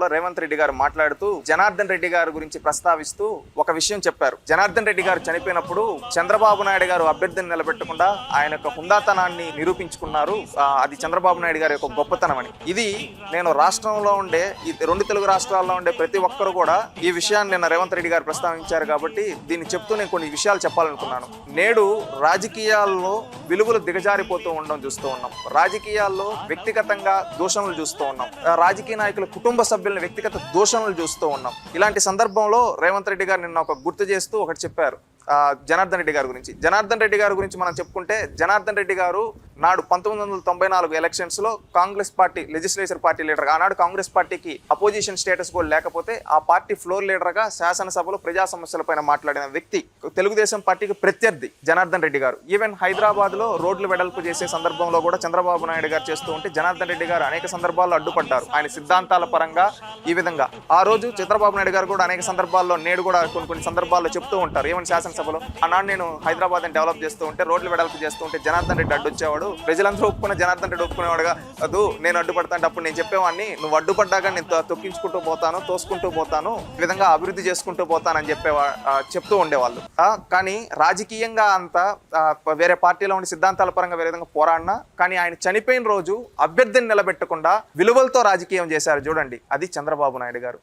రేవంత్ రెడ్డి గారు మాట్లాడుతూ జనార్దన్ రెడ్డి గారి గురించి ప్రస్తావిస్తూ ఒక విషయం చెప్పారు. జనార్దన్ రెడ్డి గారు చనిపోయినప్పుడు చంద్రబాబు నాయుడు గారు అభ్యర్థిని నిలబెట్టకుండా ఆయన యొక్క హుందాతనాన్ని నిరూపించుకున్నారు. అది చంద్రబాబు నాయుడు గారి యొక్క గొప్పతనం అని. ఇది నేను రాష్ట్రంలో ఉండే ఈ రెండు తెలుగు రాష్ట్రాల్లో ఉండే ప్రతి ఒక్కరు కూడా ఈ విషయాన్ని నిన్న రేవంత్ రెడ్డి గారు ప్రస్తావించారు కాబట్టి దీన్ని చెప్తూ నేను కొన్ని విషయాలు చెప్పాలనుకున్నాను. నేడు రాజకీయాల్లో విలువలు దిగజారిపోతూ ఉండడం చూస్తూ ఉన్నాం. రాజకీయాల్లో వ్యక్తిగతంగా దూషణలు చూస్తూ ఉన్నాం. రాజకీయ నాయకుల కుటుంబ సభ్యులను వ్యక్తిగత దూషణలు చూస్తూ ఉన్నాం. ఇలాంటి సందర్భంలో రేవంత్ రెడ్డి గారు నిన్న ఒక గుర్తు చేస్తూ ఒకటి చెప్పారు. జనార్దన్ రెడ్డి గారి గురించి మనం చెప్పుకుంటే జనార్దన్ రెడ్డి గారు నాడు 1994 ఎలక్షన్స్ లో Congress party legislature party leader, ఆనాడు కాంగ్రెస్ పార్టీకి అపోజిషన్ స్టేటస్ కూడా లేకపోతే ఆ పార్టీ ఫ్లోర్ లీడర్ గా శాసనసభలో ప్రజా సమస్యలపైన మాట్లాడిన వ్యక్తి, తెలుగుదేశం పార్టీకి ప్రత్యర్థి జనార్దన్ రెడ్డి గారు. ఈవెన్ హైదరాబాద్ లో రోడ్లు వెడల్పు చేసే సందర్భంలో కూడా చంద్రబాబు నాయుడు గారు చేస్తూ ఉంటే జనార్దన్ రెడ్డి గారు అనేక సందర్భాల్లో అడ్డుపడ్డారు. ఆయన సిద్ధాంతాల పరంగా ఈ విధంగా ఆ రోజు చంద్రబాబు నాయుడు గారు కూడా అనేక సందర్భాల్లో నేడు కూడా కొన్ని సందర్భాల్లో చెప్తూ ఉంటారు. ఏమని శాసనసభలో ఆనాడు నేను హైదరాబాద్ డెవలప్ చేస్తూ ఉంటే, రోడ్లు వెడల్పు చేస్తూ ఉంటే జనార్దన్ రెడ్డి అడ్డొచ్చేవాడు, ప్రజలందరూ ఒప్పుకున్న జనార్దన్ రెడ్డి ఒప్పుకునేవాడుగా, అదు నేను అడ్డుపడతాను. అప్పుడు నేను చెప్పేవాడిని, నువ్వు అడ్డుపడ్డాగా నేను తొక్కించుకుంటూ పోతాను, తోసుకుంటూ పోతాను, ఈ విధంగా అభివృద్ధి చేసుకుంటూ పోతానని చెప్తూ ఉండేవాళ్ళు. కానీ రాజకీయంగా అంతా వేరే పార్టీలో ఉండే సిద్ధాంతాల పరంగా వేరే విధంగా పోరాడినా కానీ ఆయన చనిపోయిన రోజు అభ్యర్థిని నిలబెట్టకుండా విలువలతో రాజకీయం చేశారు చూడండి, అది చంద్రబాబు నాయుడు గారు.